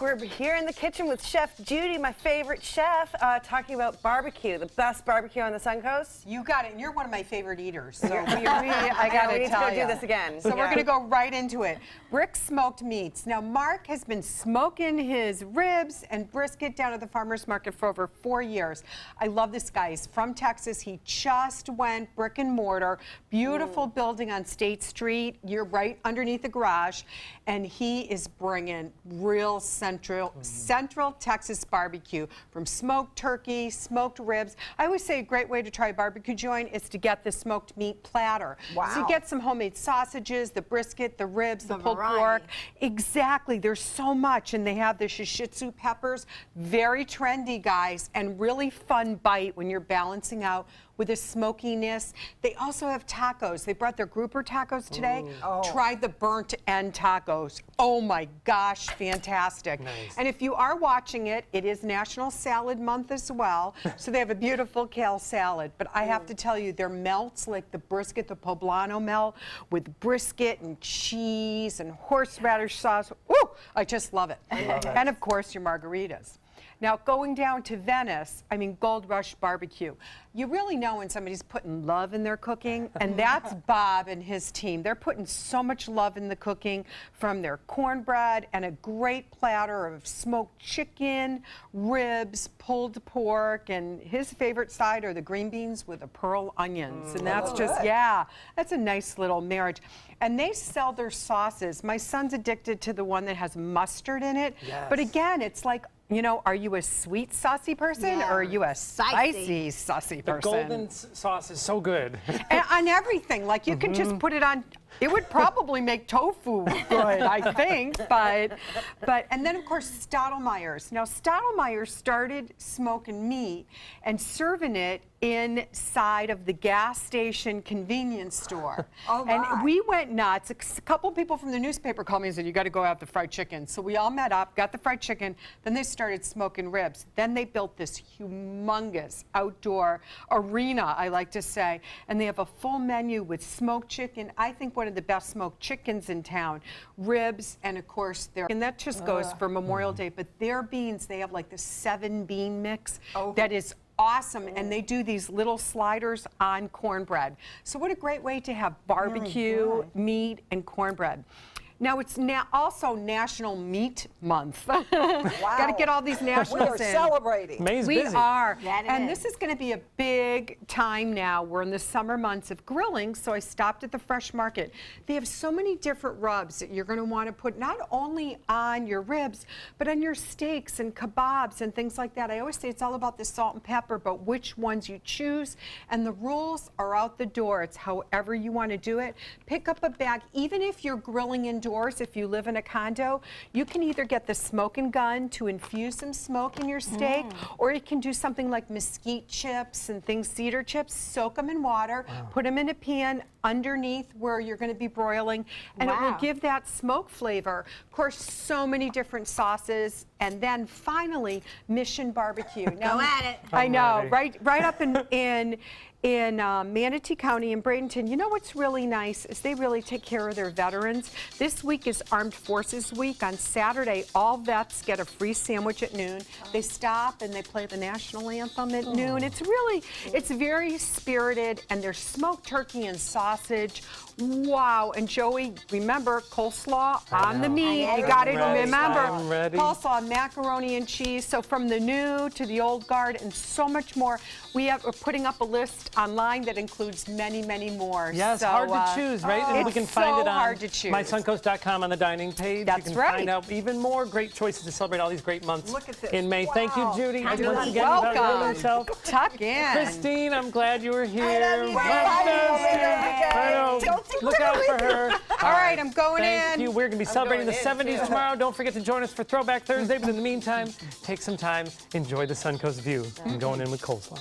We're here in the kitchen with Chef Judy, my favorite chef, talking about barbecue, the best barbecue on the Suncoast. You got it, and you're one of my favorite eaters, so I got to tell you. Do this again. So we're going to go right into it. Brick smoked meats. Now, Mark has been smoking his ribs and brisket down at the farmer's market for over 4 years. I love this guy. He's from Texas. He just went brick and mortar, beautiful building on State Street. You're right underneath the garage, and he is bringing real Central Texas barbecue, from smoked turkey, smoked ribs. I always say a great way to try a barbecue joint is to get the smoked meat platter. Wow. So you get some homemade sausages, the brisket, the ribs, the pulled pork. Exactly. There's so much, and they have the shishitsu peppers. Very trendy, guys, and really fun bite when you're balancing out with the smokiness. They also have tacos. They brought their grouper tacos today. Tried the burnt end tacos. Oh my gosh, fantastic. Nice. And if you are watching it, it is National Salad Month as well. So they have a beautiful kale salad. But I have to tell you, their melts, like the brisket, the poblano melt with brisket and cheese and horseradish sauce. Woo! I just love it. And of course, your margaritas. Now, going down to Venice, I mean, Gold Rush Barbecue. You really know when somebody's putting love in their cooking, and that's Bob and his team. They're putting so much love in the cooking, from their cornbread and a great platter of smoked chicken, ribs, pulled pork, and his favorite side are the green beans with the pearl onions. And that's just, yeah, that's a nice little marriage. And they sell their sauces. My son's addicted to the one that has mustard in it. Yes. But again, it's like, you know, are you a sweet saucy person or are you a spicy saucy person? The golden sauce is so good. And on everything, like you can just put it on. It would probably make tofu good, I think, but and then of course Stottlemeyers. Now Stottlemeyers started smoking meat and serving it inside of the gas station convenience store. And we went nuts. A couple people from the newspaper called me and said, you got to go out the fried chicken. So we all met up, got the fried chicken, then they started smoking ribs. Then they built this humongous outdoor arena, I like to say, and they have a full menu with smoked chicken. I think one of the best smoked chickens in town, ribs, and of course and that just goes for Memorial Day, but their beans, they have like the 7-bean mix that is awesome, and they do these little sliders on cornbread. So what a great way to have barbecue, meat, and cornbread. Now it's also National Meat Month. Got to get all these nationals in. We are celebrating. May's We busy. are. And this is going to be a big time now. We're in the summer months of grilling, so I stopped at the Fresh Market. They have so many different rubs that you're going to want to put not only on your ribs, but on your steaks and kebabs and things like that. I always say it's all about the salt and pepper, but which ones you choose. And the rules are out the door. It's however you want to do it. Pick up a bag. Even if you're grilling indoors, if you live in a condo, you can either get the smoking gun to infuse some smoke in your steak, or you can do something like mesquite chips and things, cedar chips, soak them in water, put them in a pan underneath where you're going to be broiling, and it will give that smoke flavor. Of course, so many different sauces, and then finally, Mission Barbecue. Now, go at it. I know, right up in Manatee County in Bradenton. You know what's really nice is they really take care of their veterans. This week is Armed Forces Week. On Saturday, all vets get a free sandwich at noon. They stop and they play the national anthem at noon. It's really, it's very spirited, and there's smoked turkey and sausage. Wow. And Joey, remember, coleslaw on the meat. You got to remember. Coleslaw, macaroni and cheese. So from the new to the old guard and so much more. We're putting up a list online that includes many, many more. Yes, so, hard to choose, right? And we can find it on mysuncoast.com on the dining page. That's you can find out even more great choices to celebrate all these great months in May. Thank you, Judy. Once again, welcome. Tuck in. Christine, I'm glad you were here. I know. Look out for her. All right, I'm going in. Thank you. We're going to be celebrating the 70s tomorrow. Don't forget to join us for Throwback Thursday. But in the meantime, take some time, enjoy the Suncoast view. I'm going in with coleslaw.